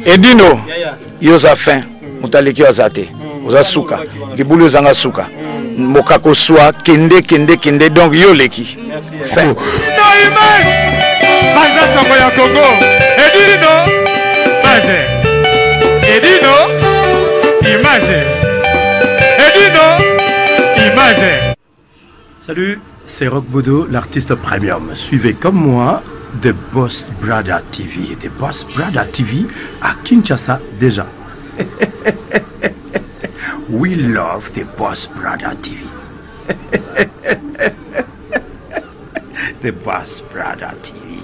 Edino, yoza fin, mutaleki azate, oza suka, libulu zanga suka, mokako soa, kende, donc yo leki. Fin. Salut, c'est Rock Bodo, l'artiste premium. Suivez comme moi The Boss Brother TV. The Boss Brother TV à Kinshasa déjà. We love The Boss Brother TV. The Boss Brother TV.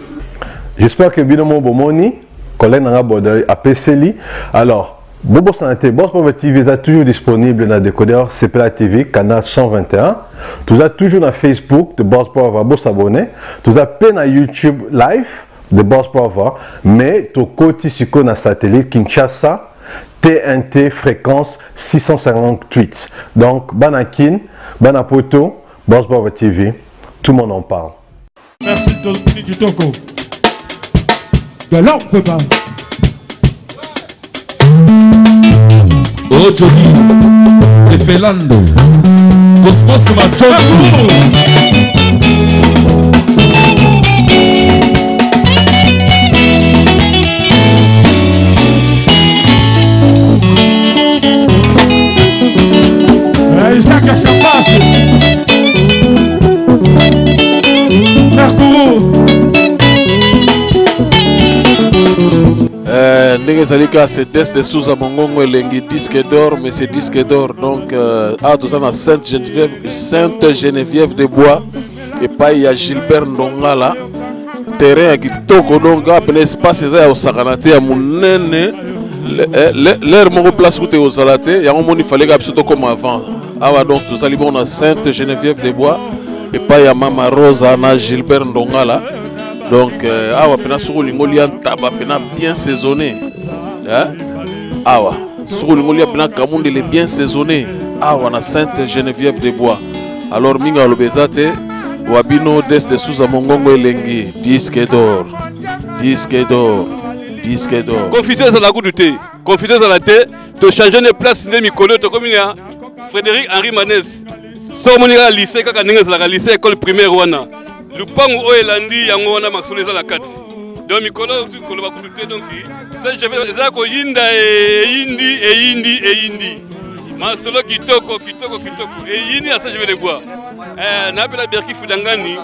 J'espère que Binomo Bomoni, collègue Nanga Bodoy, a PCLI. Alors, Bobo Santé, Boss Brother TV est toujours disponible dans le décodeur CPLA TV, canal 121. Tout ça toujours dans Facebook de Boss Brother, vous s'abonner. Tout ça peine à YouTube live de Boss Brother, mais tout côté sur le satellite Kinshasa, TNT fréquence 658. Donc, Banakin, Banapoto, Boss Brother TV, tout le monde en parle. Merci du Togo. De l'or peut pas. Oh Johnny, de Felando, Cosmos Machondo. Isaac Chapache. Mercourou. Ndenge Zalika, c'est Des de Souza Mongongo Elengi, disque d'or, mais c'est disque d'or. Donc, tout ça dans Sainte-Geneviève de Bois. Et pas il y a Gilbert Ndongala. Terrain qui toko donc, un espace au Sakanate, à Mounene. L'air mon place où tu es aux Salate, il y a un moment il fallait absolument comme avant. Donc, tout ça, on a Sainte-Geneviève de Bois. Et pas il y a Mama Rosa, Gilbert Ndongala. Donc, sur l'ingolian tabac bien saisonné. Sur l'ingolian il est bien saisonné. On a Sainte-Geneviève de Bois. Alors, Minga Lobezate, Wabino Des de Souza Mongongo Elengi, disque d'or. Disque d'or. Disque d'or. Confusion à la goutte de thé. Confusion à la thé. Tu changes de place, tu Mikolo, tu comme Frédéric Henri Manès. Sur mon lycée, quand tu es à lycée, école primaire, Lupangu Oelandi yango wana makolo eza la kati. Donc mikolo tu koloba kututé donc ça je vais eza ko yinda indi. Masolo kitoko et yini ça je vais le voir. Na appela Berki Fudangani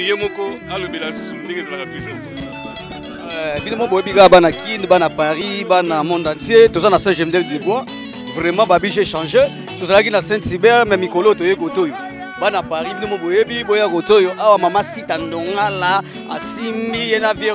yemoko alobela ndenge za la toujours. Bino boy biga bana kin bana Paris bana monde entier tous na Saint-Geneviève de Bois. Vraiment babi j'ai changé. Tous là qui na Saint-Hubert mais mikolo to yekoto yo. Bana Paris bino boyebi boya gotoyo awa mama sita ndongala asimbi yena vieux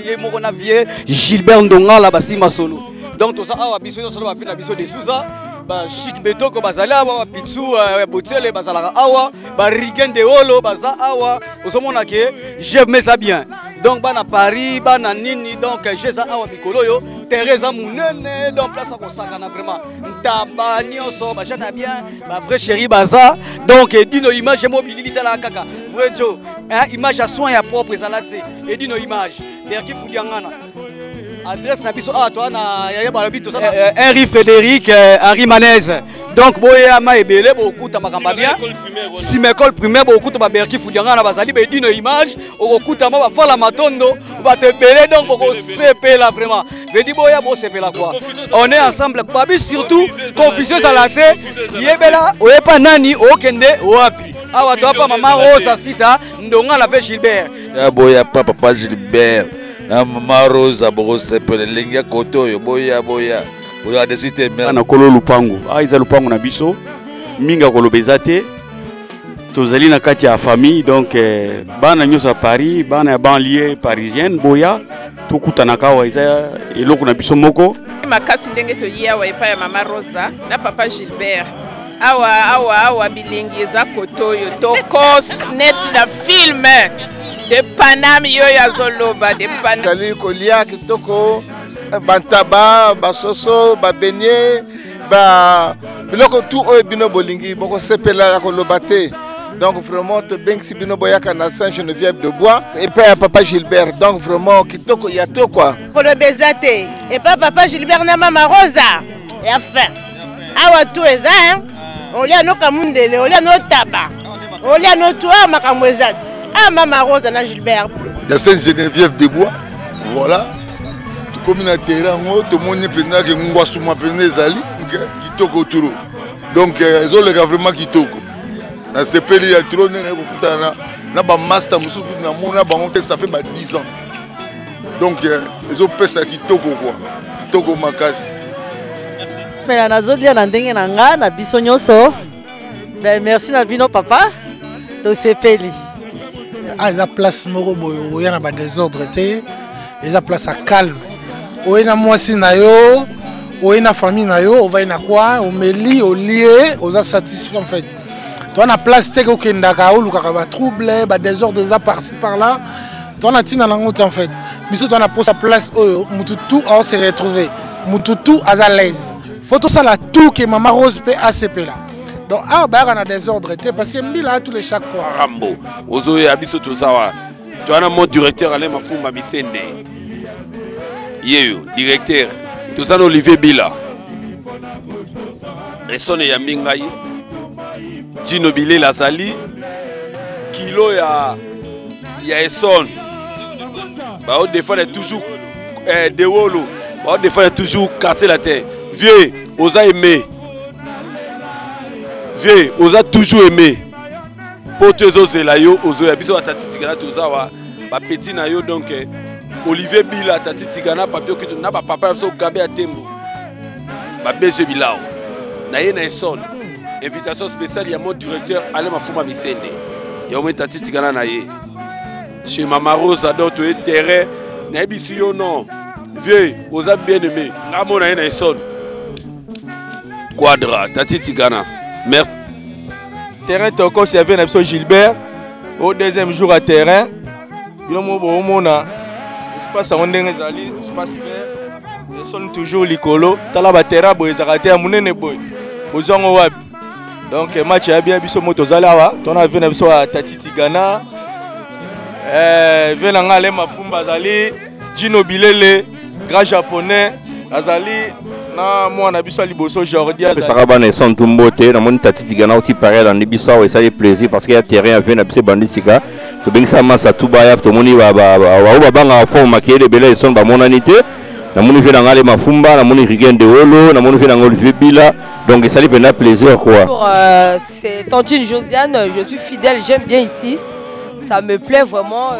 yemoko na vieux Gilbert Ndongala basima solo donc tout ça awa biso solo ba pina biso de Souza ba chic betoko bazala ba pitsu botele bazala awa ba rigen de holo baza awa osomona ke je mets ça bien donc bana Paris bana nini donc je za awa mikolo yo Teresa Mounene donc place ko sakana vraiment ntaba nyonso ba chana bien ba vrai chéri baza donc Edino image mobilité la kaka vrai jo image à soin ya propre ezalate Edino image Berki Fudiangana adresse na biso toi na yaya balobi to ça Henri Frédéric Henri Manez donc boya ma ebele bokuta makamba bien si m'école primaire bokuta ba Berki Fudiangana bazali be Edino image okuta ma ba fala matondo ba te belé donc boko CP là vraiment veut dire boya bo CP là quoi on est ensemble babi surtout confusion à la tête yebela oyepa nani okende wapi awa to pa mama Rosa sita Ndongala ve Gilbert boya papa Gilbert na mama Rosa boko sepele lengia koto boya desite na kolo lupango iza lupango na biso minga kolobezate tozali na kati ya famille donc bana nyoso à Paris bana ya banlieue parisienne boya tukutana kawa iza eloko na biso moko makasi ndenge toyia wa epa ya mama Rosa na papa Gilbert awa bilingi eza kotoyo tokos net na film de Panam yo ya zoloba de Panam tali kolia kitoko bantaba basoso babenye ba biloko tu oyo bino bolingi boko sepela ya koloba te Donc vraiment, te beng si bino boyaka na Saint-Geneviève de Bois. Et puis Papa Gilbert. Donc vraiment, kitoko y a tout quoi. Pour le Bézate. Et pas Papa Gilbert na Mama Rosa. Et enfin. Awa tout est hein. On lit à nos kamundele, on lit à nos tabac. On lit à nos toits, ma kamouezat. Ah Mama Rosa na Gilbert. La Saint-Geneviève de Bois. Voilà. Comme na terrain, tout le monde est que ngwa souma pene zali kitoko turo. Donc ils ont le gars vraiment kitoko. Na sepeli ya trop nene kokutana na ba master musuku na mona bango ça fait 10 ans. Donc ils ont fait ça kitoko quoi. Kitoko makasi. Mais nazodia na ndenge na nga na biso nyoso. Ben merci na bino papa. To sepeli. Ah la place moro boyo ya na ba désordre té. La place à calme. Oye na mwasi na yo, oye na famille na yo, ovaye na quoi, au meli, au lié, aux satisfaits en fait. Toi na place te ko kendaka ou luka ba trouble, ba désordre des par-ci par-là. Toi na tina lango en fait. Biso toi na pour sa place oyo, mututu on se retrouver. Mututu à l'aise. Faut tout ça là tout que Mama Rose peut ACP là. Donc ah ba na désordre te parce que mbila tous les chaque fois. Rambo. Ozoye abiso to sawa. Tu as mon directeur Alain Mafumba Misende. Yeyo, directeur. Tu as Olivier Bila. Resone ya Mingayi. Gino Bilé Lazali. Kilo ya Esson. Bah on défend toujours Dewolo. Bah on défend toujours quartier la terre. Vieux, osa aimé. Vieux, osa toujours aimé. Pour tes os et la yo, ozo ya biso atati tigana tozawa. Ba petit na yo donc Olivier Bila atati tigana papier que na ba papa so gabe atembo. Ba BG Bilao. Na ye na Esson. Invitation spéciale, il y a mon directeur Alain Mafumba Misende. Il y a un tati tigana na ye. Chez Mama Rosa donc tu es terrain. Na bisi yo non. Vieux, oza bien aimé. Na mo na ye na Esson. Quadra tati tigana. Merci. Terrain Toko servi na biso Gilbert au deuxième jour à terrain. Bilo mo bo mona. Espace on ndenge zali, espace vert. Ils sont toujours likolo. Tala ba terrain boy zakate munene boy. Bozongo wapi. Donc match ya bien biso moto zalawa. Tona vient na biso à Tati Tigana. Vient na Alain Mafumba zali, Gino Bilele, grand japonais azali. Na mwana biso liboso Jordi azali. Sarabane son tumbote na mon Tati Tigana oti pareil dans biso et ça fait plaisir parce qu'il y a terrain à venir na biso bandisika. To bengisa masa tubaya to moni ba banga fond makele bele son ba monanité. Na moni vient na Alain Mafumba, na moni Riguen de Holo, na moni vient na Olivier Bila. Donc ça lui fait plaisir quoi. C'est Tantine Josiane, je suis fidèle, j'aime bien ici. Ça me plaît vraiment.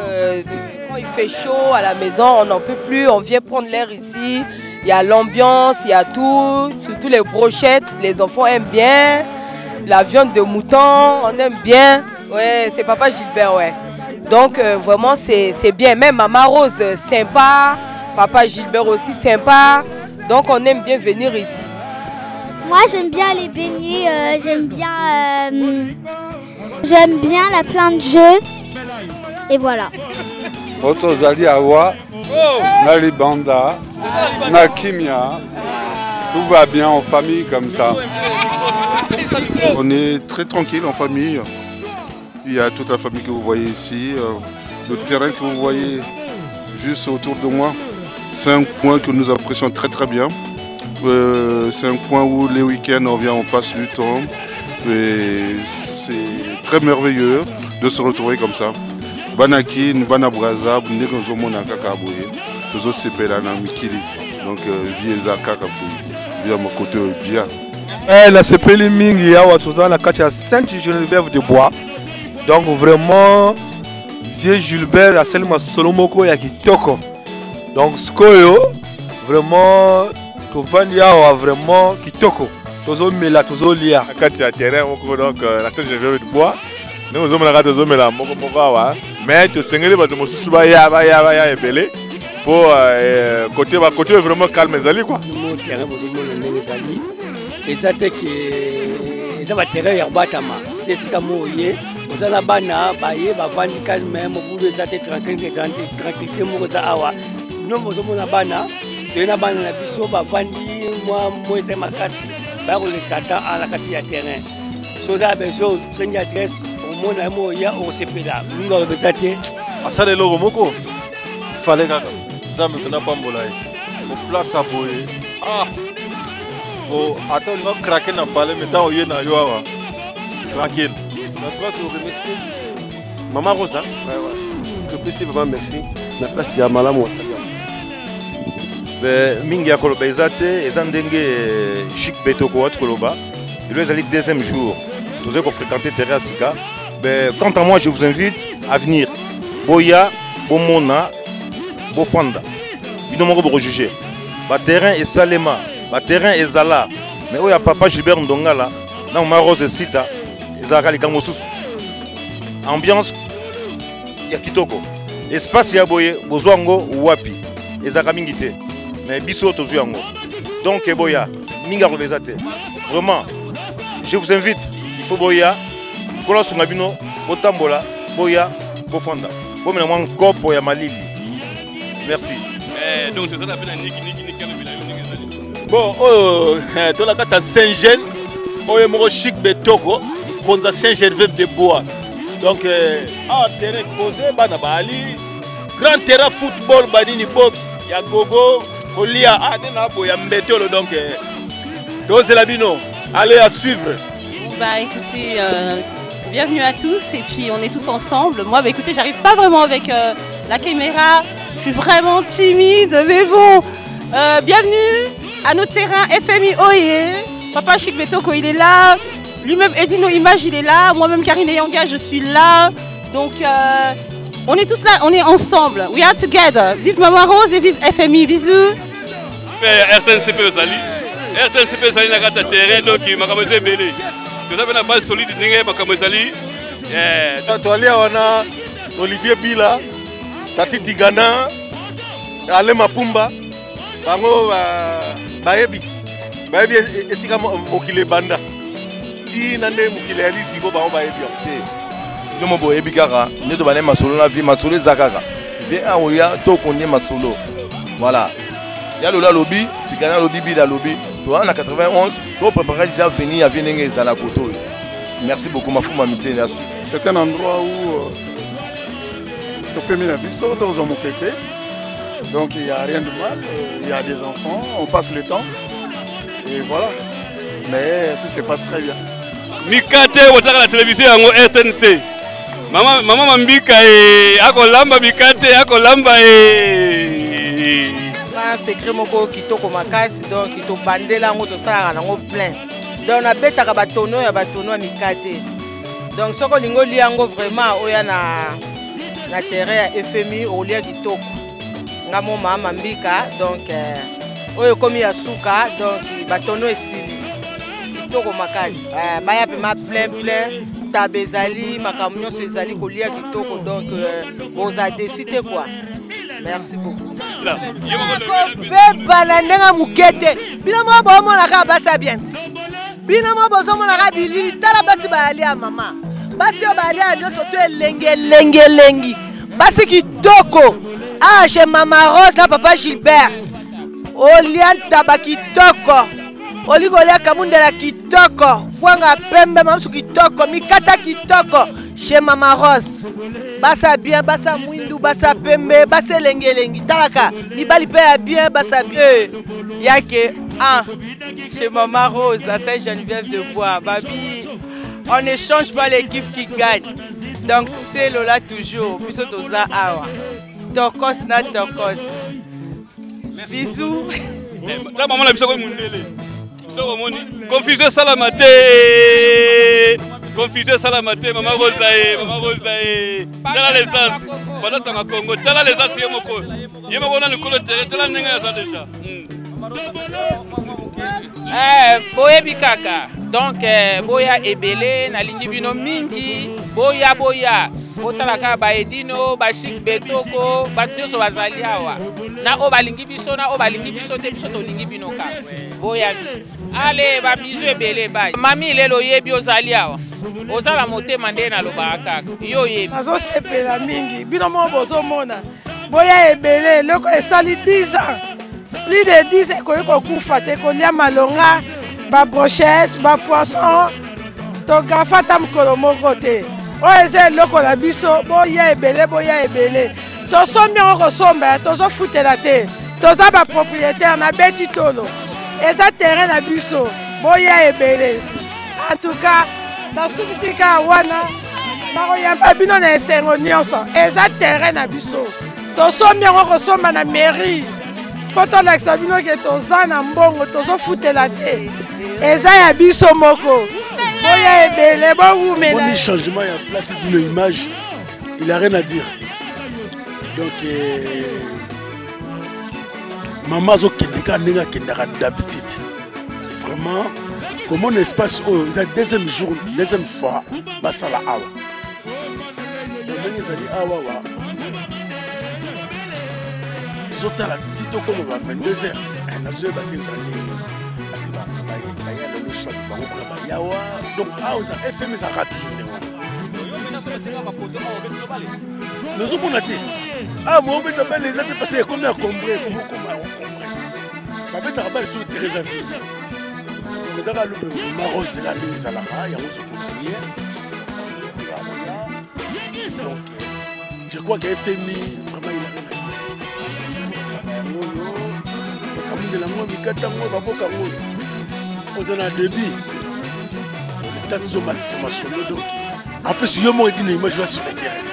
Quand il fait chaud à la maison, on n'en peut plus, on vient prendre l'air ici. Il y a l'ambiance, il y a tout, surtout les brochettes, les enfants aiment bien. La viande de mouton, on aime bien. Ouais, c'est Papa Gilbert, ouais. Donc vraiment c'est bien. Même Mama Rose, sympa. Papa Gilbert aussi sympa. Donc on aime bien venir ici. Moi j'aime bien les beignets, j'aime bien la plein de jeux. Et voilà. Otozali Awa, na Libanda, na Kimia, tout va bien en famille comme ça. On est très tranquille en famille. Il y a toute la famille que vous voyez ici. Le terrain que vous voyez juste autour de moi, c'est un coin que nous apprécions très très bien. C'est un coin où les week-ends on vient, on passe du temps. C'est très merveilleux de se retrouver comme ça. Banaki, Bana Braza, Negozomona Kakaboye, Tozo Sepela na Mikili. Donc, Vieza Kakaboye, via mon côté Bia. La Sepeli Mingi, Yawa Toza, la Katia Sainte-Geneviève de Bois. Donc, vraiment, Vieux Gilbert, la Selma Solomoko Yakitoko. Donc, Skoyo, vraiment. Tovania a vraiment kitoko. Tozo mela tozo lia. Quand à terrain donc la Sainte-Geneviève de Bois. Nous sommes là tozo mela moko wa. Mais to sengeli ba to mosusu ba ya ebele. Pour côté vraiment calme zali quoi. Mon terrain zali. Et ça te que ça va terrain ya batama. C'est ce kamo yé. Ozala bana ba yé ba vandi calme mo boulot ça te tranquillité mo za awa. Nous mozo mona bana. C'est une bande de biso bavandi moi très makasi ba ko le tata à la kati ya terrain. So da beso senya adresse mona moya osepela minga obeza te asala eloko moko fale kaka nzambe mpena pambola ye oplace aboye ata olinga krake na bale me ntango oye na yo awa tranquille. Na toi te remercie Maman Rosa. Topesi vraiment merci na place ya malamu wasali. Mingi ya koloba ezate eza ndenge Chic Betoko wat koloba. Il est allé deuxième jour. Vous avez fréquenté terrain Sika. Quant à moi, je vous invite à venir. Boya, Bomona, Bofanda. Binomoro pour juger. Le terrain est Salema. Le terrain est Zala. Mais où il y a Papa Gilbert Ndongala, dans ma rose Sita, Zara Likamosus. Ambiance, il y a Kitoko. Espace, il y a Boye, Bozwango, Wapi. Et Zara Mingite. Mais Bisso, Tozuango. Donc, Boya, Minga Revezate. Vraiment, je vous invite. Il faut Boya. Kola Sungabino, Botambola, Boya, Bofanda. Bon, mais moi, Kopo ya Malili. Merci. Donc, c'est ça qu'on appelle un Niki. Bon, tu as la Saint-Jean, on est mon Chic Betoko, on a Saint-Gervais de bois. Donc, terrain posé, Banabali, grand terrain football, Badini Box, Yagogo, Olia, Adenabo, Yambetolo. Donc, c'est la bino. Allez à suivre. Bah écoutez, bienvenue à tous et puis on est tous ensemble. Moi, bah écoutez, j'arrive pas vraiment avec la caméra, je suis vraiment timide, mais bon, bienvenue à notre terrain FMI Oye. Papa Chic Betoko, il est là. Lui-même, Edino Image, il est là. Moi-même, Karine Yanga, je suis là. Donc, on est tous là, on est ensemble. We are together. Vive Maman Rose et vive FMI. Bisous. RTNCP Osali. RTNCP Osali n'a pas de terrain, donc il m'a commencé à belé. Nous avons une base solide, il m'a commencé à aller. On a Olivier Bila, Tati Tigana, Ale Mapumba. Bango baebi esika mokile banda ti nande mokile ali siko bango baebi te lomo boyebi kaka neto bane masolo na vie masolo ezakaka vie aoya to konye masolo voilà ya lola lobi tikana lobi bila lobi to en 91 to préparer déjà venir à venir ezala koto. Merci beaucoup ma fuma mitié là. C'est un endroit où to pemi na biso to zo mokeke. Donc il n'y a rien de mal, il y a des enfants, on passe le temps et voilà. Mais tout se passe très bien. Mikate wotaka la télévision yango RTNC. Maman Mambika akolamba Mikate akolamba un secret moko kitoko makasi donc kito bandela ngo to sala nango plein. Donc na betaka batono ya Mikate. Donc soko lingo liango vraiment oya na terrain ya FMI olia kitoko. Ngamo mama mbika donc oyo komi ya suka donc batono esili kitoko makasi baya pe ma plein tabezali makamunyo so ezali kolia kitoko donc oza décider quoi. Merci beaucoup. Beba ndenga mukete bina mo bo mo na ka basa bien bina mo bo zo mo na ka bilili tala basi ba ali ya mama basi o ba ali ya nyoso to lengi basi kitoko. Ah, chez Maman Rose, là, Papa Gilbert. Olian Taba Kitoko. Oligolia Kamundela Kitoko. Wanga Pembe Mamsu Kitoko. Mikata Kitoko. Chez Maman Rose. Basa bien, basa Mwindu, basa Pembe, basa Lengi. Talaka. Nibali Paya bien, basa bien. Yake, chez Maman Rose, à Saint-Geneviève de Bois. Babi, on n'échange pas l'équipe qui gagne. Donc, c'est Lola toujours. Puis Toza Awa. Tokos na tokos. Bisous. Ta maman la biso ko mundele. Biso moni confusion salamate. Maman Rosa Tala les as. Voilà ça na Congo. Tala les as yemoko. Yemoko na likolo terre tala nenga ça déjà. Boyebi kaka. Donc boya ebele na lingi bino mingi. Boya. Otalaka ba Edino, ba Chic Betoko, ba nyonso bazali awa. Na o balingi biso te biso to lingi bino ka. Boya. Allez, ba biso ebele ba. Mami lelo yebi ozali awa. Ozala motema nde na loba kaka. Yo yebi. Azo sepela mingi. Bino mo bozo mona. Boya ebele loko esali 10 ans. Plus de 10 ans ko kufa te ko lia malonga, ba brochette, ba poisson. To gafa tam kolo moko te. oyo eza eloko na biso boya ebele boya ebele tosombi yango kosomba tozofutela te toza bapropriétaire na beti tolo eza terrain na biso boya ebele en tout cas nasukisika wana nakoyamba bino na esengo nyonso eza terrain na biso tosombi yango kosomba na mairie mpo tolakisa bino ke toza na mbongo tozofutela te eza ya biso moko boya ebele bowumela. Le changement et en place d'une image, il n'a rien à dire. Donc, maman Zokindika n'est qu'un d'habitude. Vraiment, comme un espace où il y a deuxième jour, deuxième fois, Basala Awa. Donc, ils ont dit Awa. Ils ont la petite comme on va 22h. On a joué avec les amis. Parce que le choix du Yawa. Donc, Awa, FM, ça rapide. Nous avons dit, ah, moi, on va les autres parce qu'il y a combien de combrés, comment on va travailler sur le terrain. On va le maros de la mise à la main, il y a un donc, je crois qu'il a été mis vraiment il a on a un débit. En plus, il y a une image sur le terrain.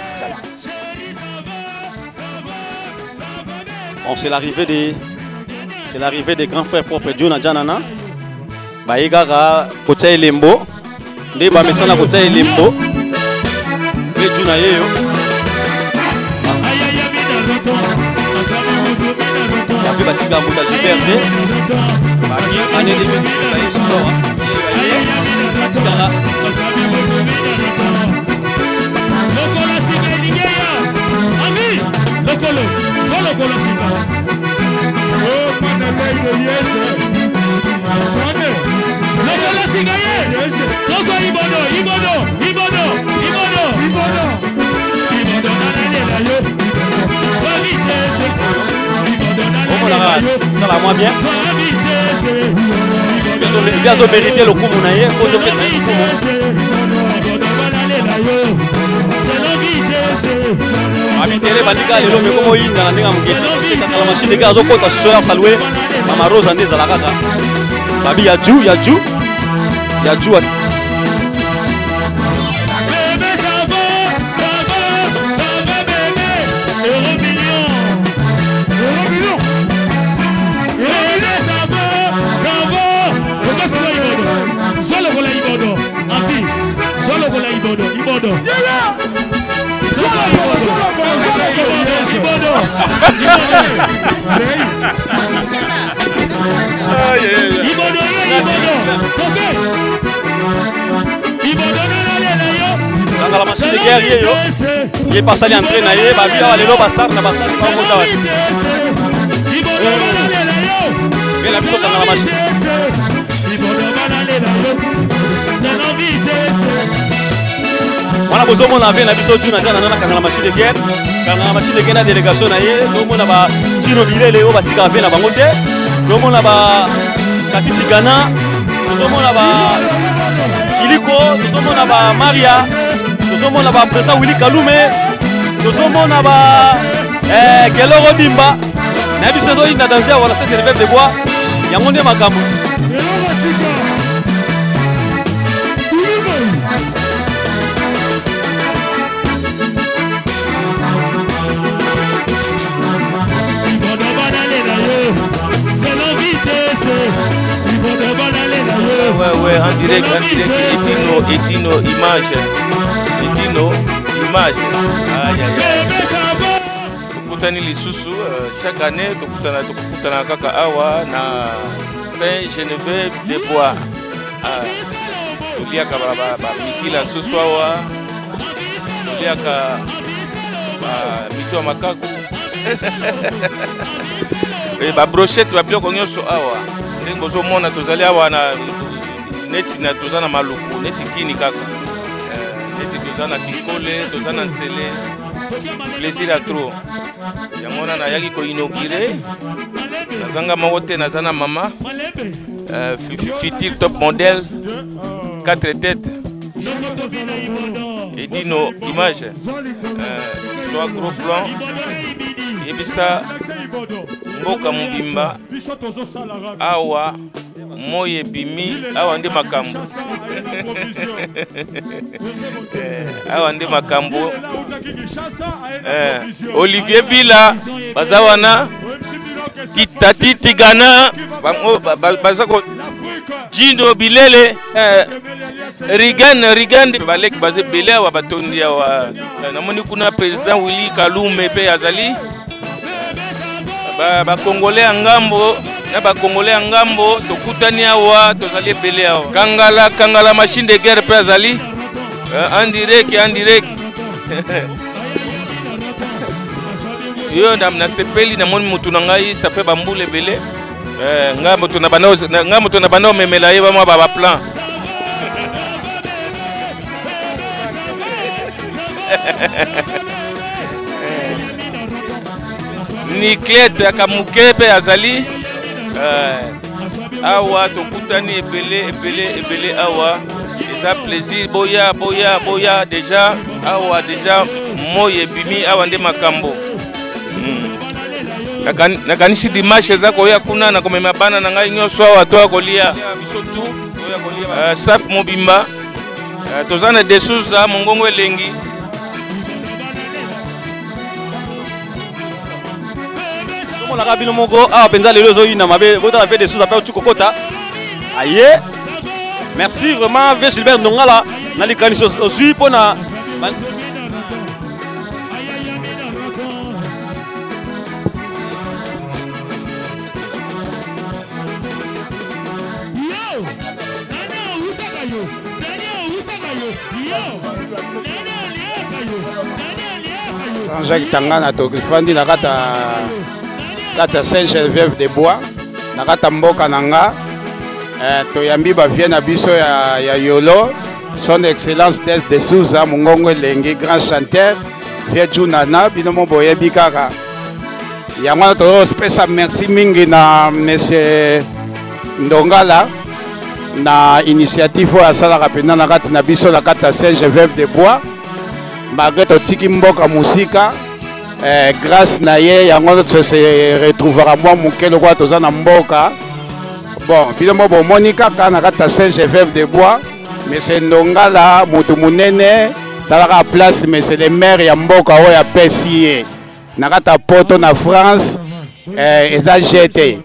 Bon, c'est l'arrivée des grands frères propres Juna Janana. Baïgara, Kocha Lembo. Des Bamesana Kocha Lembo. Et Juna Yeyo. Il a fait Batiga Mouta Super D. Baki, année 2018, Batigara. Lokola Siga Nigeria. Ami, Lokolo, solo Lokolo Siga. Oh, Manale Yeye. Lokola Siga Yeye. Toso Ibodo, Ibodo, Ibodo, Ibodo, Ibodo. Ibodo Nanale Layo. On ça va moins bien. Bien au mérité le coup mon aïe, faut le faire. Amitele bandika lelo me komo yinda na ndinga mugeni kala machine ga zo kota soya salwe mama Rosa ndeza la kaka babi yaju Ibodo. La machine de guerre yo. Il est passé à l'entrée na ye, ba bia lelo basar na basar ba mo dawa. Mais la biso dans la machine. Voilà bozo mona vient na biso tu na jana na kana la machine de guerre. Kana la machine de guerre na délégation na ye, no mona ba Tino Bilele o batika vient na bango te. No mona ba Katiti Gana, no mona ba Iliko, no mona ba Maria. Nous sommes là-bas, président Willy Kalume. Nous sommes là-bas, Keloro Dimba. Nous sommes là-bas, danger à la cette de bois. Il y a mon nom à Gamou. Ouais, en direct, Etino, image. Image. Tukutani lisusu chaque année tukutana kaka awa na Saint-Geneviève des Bois. Tuliaka ba mikila susu awa. Tuliaka ba mitwa makaku. Ba brochette ba biloko nyonso awa. Ndengo zo mona tozali awa na neti na tozana maluku neti kini kaka. Tozana Kikole, tozana Nsele, plaisir à trop. Yamona na yaki ko inauguré. Nazanga mawote nazana mama. Fitil top modèle 4 têtes. Et dit nos images, soit gros plan, et puis ça, Mboka Mubimba, Awa, Moye Bimi, Awa Nde Makambo. Awa Nde Makambo. Olivier Bila, Bazawana, Tati Tigana, Bazako, Gino Bilele, Rigan, Balek Bazé Belé, Wabatondi, Namoni Kuna président Willy Kalume Pe Azali, Congolais Angambo, Congolais Angambo, Tokutani Awa, Tozali Belé, Kangala machine de guerre Pe Azali, en direct. Yo na sepeli na moni mutu na ngai ça fait bambule belé nga mutu na bana memela ye ba mwa ba plan ni clete akamuke pe azali awa tokutani ebele awa ça plaisir boya déjà awa déjà moye bimi awa Nde Makambo nakanisi dimashe zako ya kuna na komema bana na ngai nyoso awa to kolia bisotu sap mobimba tozana desuza mongongo elengi la rabino moko a penza lelo zo ina mabe bota fait des sous appel tukokota aye merci vraiment V Gilbert Ndongala na likaniso aussi pona Jean-Jacques Tangana tokifandi na kata Saint-Geneviève de Bois na kata mboka nanga toyambi bavie na biso ya Yolo son excellence Des de Souza mongongo elengi grand chanteur vie Junana bino mo boyebi kaka yango topesa merci mingi na monsieur Ndongala na initiative oyo asalaka mpena na kati na biso na kata Saint-Geneviève de Bois malgré totiki mboka musika grâce na ye yango se retrouvera mwa moke lokola toza na mboka bon bino mo bomoni kaka na kati ya Saint-Geneviève de Bois monsieur Ndongala moto munene talaka place monsieur le maire ya mboka oyo apesi ye na kati ya poto na France eza jeté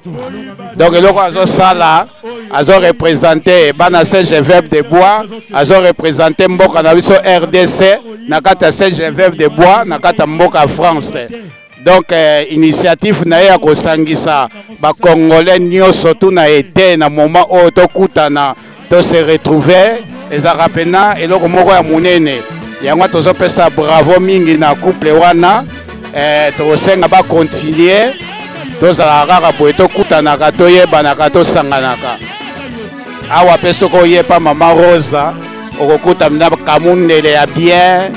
donc eloko azosala azo représenter bana Saint-Geneviève de Bois azo représenter mboka na biso RDC na kata Saint-Geneviève de Bois na kata mboka France donc initiative na ye ya kosangisa ba congolais nyonso tuna ete na moment oyo tokutana to se retrouver ezaka pena eloko moko ya munene yango tozopesa bravo mingi na couple wana tokosenga ba continuer tozala kaka boye tokutanaka toyebanaka tosanganaka awa mpe soki oyepa mama Rosa okokutana kamundele ya bien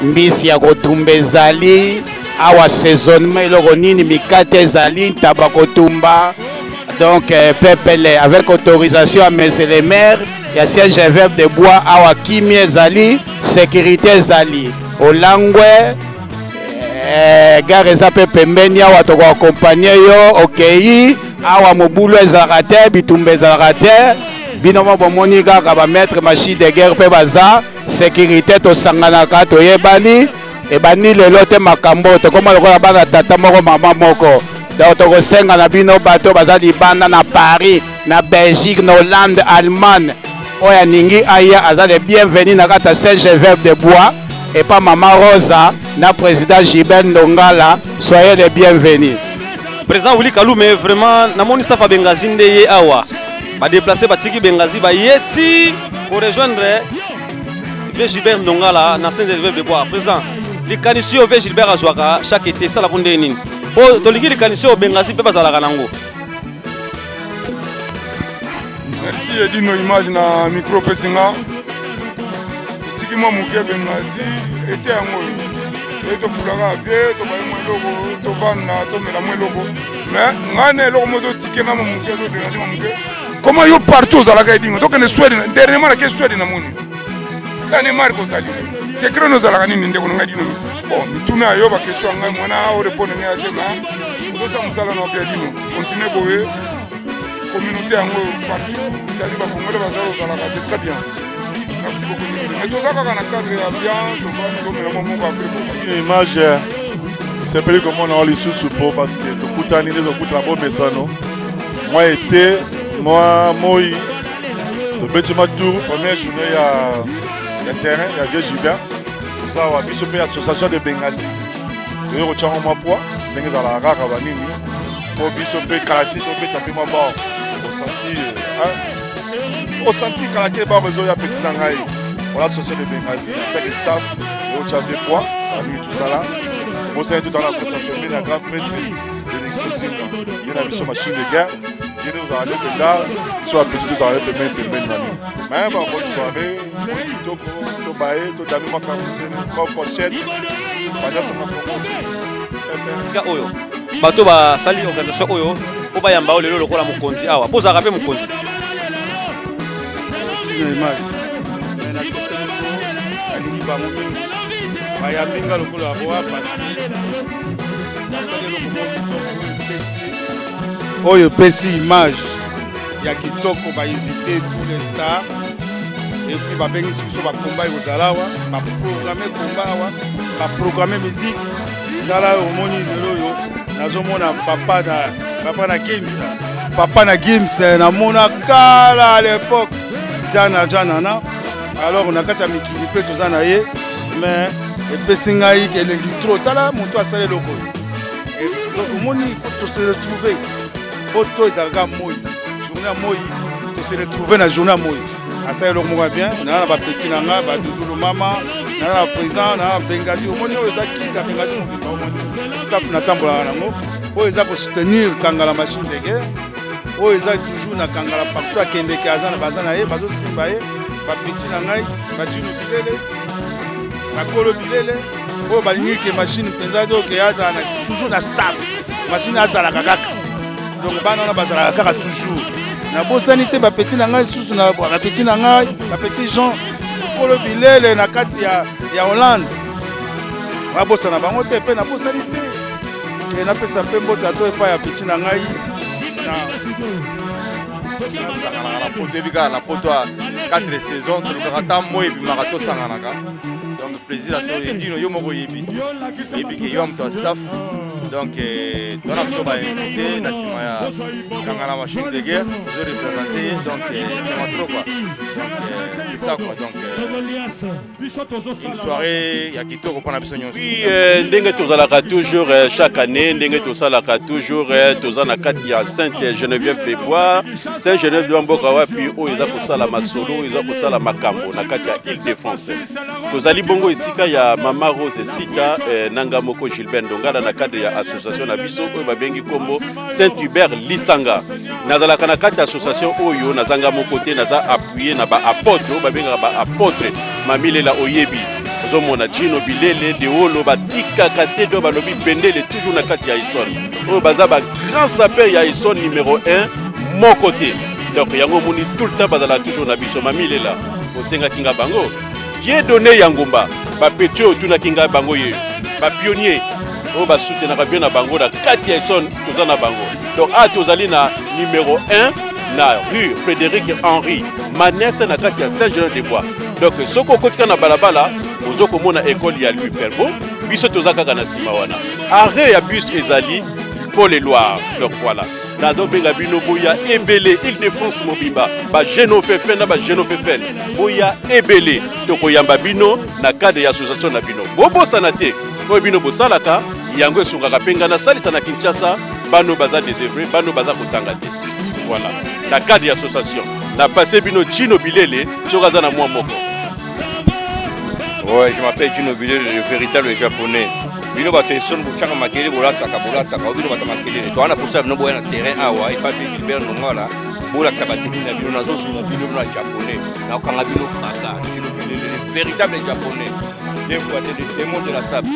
mbisi ya kotumba ezali awa saisonnement eloko nini mikate ezali ntaba kotumba donc pepele avec autorisation ya monsieur le maire ya Saint-Geneviève de Bois awa kimi ezali sécurité ezali olangwe gare eza mpe pembeni awa tokoakompagne yo okei awa mobulu ezalaka te bitumba ezalaka te bino mo bomoni kaka bametre machine de guerre mpe baza sécurité tosanganaka toyebani ebani lelo te makambo tokoma lokola bana tata moko mama moko donc tokosenga na bino bato baza libanda na Paris na Belgique na Hollande Allemagne oyo aningi aya aza le bienvenu na kati ya Saint-Geneviève de Bois et pas Maman Rosa, na président Gilbert Ndongala, soyez les bienvenus. Président Willy Kalume, vraiment, na mon staff à Bengazi ndeye awa, ba déplacer batiki Bengazi ba yeti pour rejoindre V Gilbert Ndongala na Saint-Geneviève de Bois. Président, les canisio V Gilbert azwaka chaque été ça la bonne nini. Bon, toliki les canisio Bengazi pe bazala kanango. Merci Edino image na micro pesinga. Moi mon cœur était à moi et to fulaka bien to ba mo loko to bana to mela mo loko mais ngane loko mo to tikena mo mon cœur to de mon cœur comment yo partout za la ga dingo to kene Sweden dernièrement la que Sweden na moni la Neymar kozali secret nozalaka nini ndeko nanga dino bon mituna yo ba question ngai mwana o répondre ngai asema ozosa musala na pia dino continuer boye communauté yango partout c'est-à-dire ba congolais bazalo zalaka c'est très bien merci beaucoup mais tozaka na cadre ya bien tokani komela mongo après une image c'est plus comme on a les sous pour parce que tokutani les okuta bo mesano moi été moi moi le bâtiment tour première journée il y a terrain il y a vieux Gilbert ça va biso pe association de Benghazi et on tient moi poids ndenge za la raka banini pour biso pe karate so pe taper moi ba au senti karate ba réseau ya petit ngai on a association de Benghazi avec le staff et on tient des poids ami tout ça là on s'est tout dans la présentation de la grande maîtrise de l'exposition il y a biso machine de guerre il nous a allé de là soit petit nous a allé de même mais bon bonne soirée to bae to dami maka ko pochette bana sama ko oyo bato ba sali organisation oyo o ba yamba lelo lokola mokonzi awa poza ka pe mokonzi image na ali ba mo ba ya binga lokola boa oyo pesi image ya kitoko ba inviter tous les stars et puis ba bengi biso ba combat ozalawa ba programmer combat wa ba programmer musique zala omoni lelo yo nazomona papa na games na mona kala à l'époque jana alors on a kata mikili pe tozana ye mais epesi ngai ke le trop tala moto asale loko et donc omoni faut se retrouver photo ezalaka moi journée moi se retrouver na journée moi asala loko moko bien na ba petit na nga ba dudulu mama na président na Benghazi omoni oyo ezaki ka Benghazi mo omoni tap na tambola nango oyo eza ko soutenir kangala machine de guerre oyo eza toujours na kangala partout akende ke azana bazana ye bazo simba ye ba petit na ngai ba tinu bilele ba kolo bilele oyo balingi ke machine penza do ke azana toujours na stable machine azala kaka donc bana na bazala kaka toujours na bosani te ba petit na ngai susu na ba petit na ngai ba petit Jean kolo bilele na kati ya Hollande ba bosana bango te pe na bosani te na pesa pe mbota to epa ya petit na ngai na poto ebika na poto ya 4 saisons tolukaka ta moi ebimaka tosanganaka donc plaisir ato edino yo moko oyebi ke yo ya moto ya staff donc tona biso bainvité na nsima ya kangana machine de guerre ezoreprésente donc tema trop quoi c'est ça quoi donc une soirée ya kitoko mpona biso nyonso ndenge tozalaka toujours chaque année ndenge tosalaka toujours toza na kati ya Sainte Geneviève des Bois Sainte Geneviève de mboka wapi oyo eza kosala masolo eza kosala makambo na kati ya Île-de-France tozali bongo esika ya Mama Rose esika nanga moko Gilbert Ndongala na cadre ya association na biso oyo babengi kombo Saint Hubert Lisanga nazalaka na kati ya association oyo nazanga moko te naza appuyé na ba apôtre oyo babengaka ba apôtre Mamilela Oyebi ozomona Gino Bilele Deolo batikaka te do balobi bendele toujours na kati ya Ison oyo baza ba grand sapeur ya Ison numéro 1 moko te donc yango moni tout le temps bazala toujours na biso Mamilela osenga kinga bango Dieu donné Yangumba ba petio tuna kinga bango ye ba pionnier oyo basoutenaka bien na bango na kati ya Ison toza na bango donc tozali na numéro 1 na rue Frédéric Henri Manesse na kati ya Saint-Jean-de-Bois donc soko okotika na balabala ozokomona école ya Louis Perbo biso toza kaka na nsima wana arrêt ya bus ezali pour les Loire donc voilà nazobenga bino boya ebele Île-de-France mobimba ba Geno Fefe na ba Geno Fefe boya ebele tokoyamba bino na cadre ya association na bino bobosana te oyo bino bosalaka yango esungaka mpenga na salisa na Kinshasa bano baza désœuvré bano baza kotanga te voilà na cadre ya association na passé bino Gino Bilele soka za na mwa moko. Ouais, je m'appelle Gino Bilele, le véritable japonais. Bino ba personne bochanga makele bolataka bino bata makele to ana pour ça bino boya na terrain awa et pas Gilbert Ndongala bola kabatini na bino nazo na bino na japonais na kanga bino kaka Gino Bilele le véritable japonais des fois des démons de la table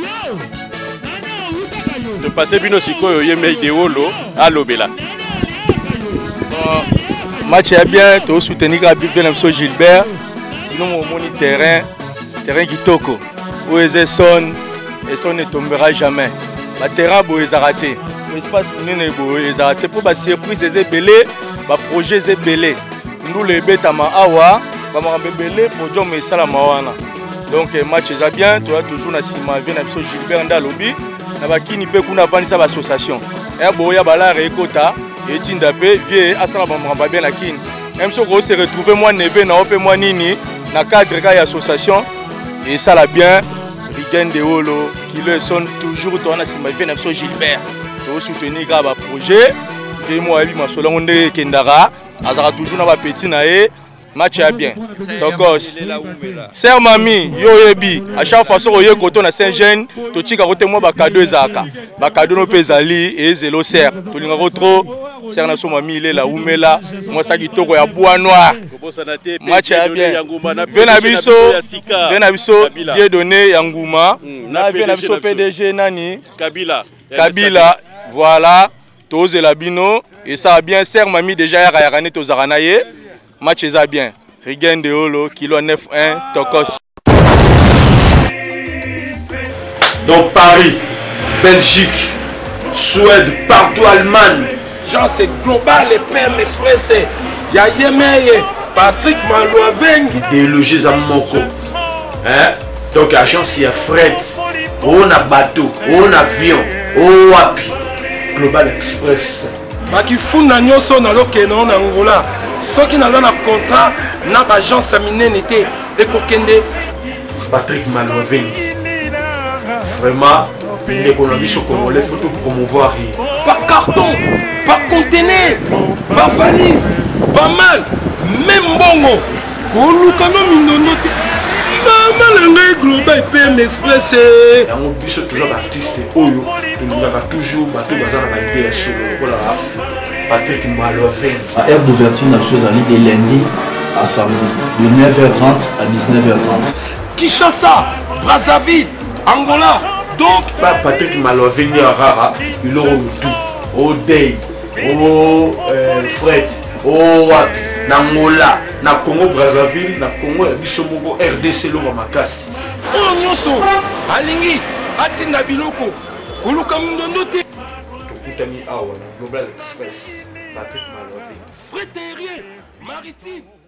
de passer bino sikoyo yemei de wolo alobela match est bien to soutenir ka bien Gilbert bino mo moni terrain terrain kitoko oyo eza son et son ne tombera jamais baterrain boye eza raté espace minene boye eza raté mpo basurprise eza ebele baprojet eza ebele ndula ebetama awa bamakambo ebele podium esalama wana donc match eza bien toza toujours na nsima vie na biso Gilbert nde alobi na bakini mpe kuna avandisa baassociation ya boya balare ekota etinda mpe vie asala bamakambo abien na kini même soki ose retrouve mwa neve na o mpe mwa nini na cadre ka ya association esala bien Rigen de Olo kilo esone toujours toza na nsima vie na biso Gilbert tozosoutenir kaka baprojet te mo ayebi masolo yango ndenge ekendaka azalaka toujours na bapeti na ye match ya bien tokos ser mami yo oyebi à chaque fois soki oye koto na Saint-Jean totika kote mwa bakado ezalaka bakado no mpe ezali ezelo ser tolingako tro ser na so mami ilela umela mwasa kitoko ya bois noir match ya bien ve na biso die donné ya nguma na ve na biso PDG nani Kabila voilà tozela bino et ça bien ser mami déjà yaka ne tozaka na ye match eza bien Rigen de Olo kilo 9-1 Tokos. Donc Paris, Belgique, Suède, partout Allemagne. Genre c'est global et PM Express. Ya Yemeye, Patrick Malouavengi. Des logis à Moko. Hein? Donc agence il y a fret, on a bateau, on a avion, on a Global Express. Bakifuna nyoso na lokeno na Angola. Soki naza na contrat na agence minene te ekokende Patrick Malouavengi. Vraiment, l'économie sur Congolais, faut tout promouvoir. Par carton, par conteneur, par valise, pas mal, même bongo. Kolukano minono te. Maman global PM Express. On bus toujours artiste oyo, nous avons toujours bateau bazar na idée sur le Patrick Malouavengi. À aire d'ouverture, la chose à de lundi à samedi, de 9h30 à 19h30. Kinshasa, Brazzaville, Angola, donc. Pas Patrick Malouavengi à Rara, il aura tout. Au Day, au Fret, au Wapi, Angola, na Congo Brazzaville, na Congo Bisomoko, RDC, Loma Makasi. Oh, Nyoso, Alingi, Atina Biloko, Kuluka Mundono te. Tokutani Awa, Global Express, Patrick Malouavengi. Fret aérien, maritime.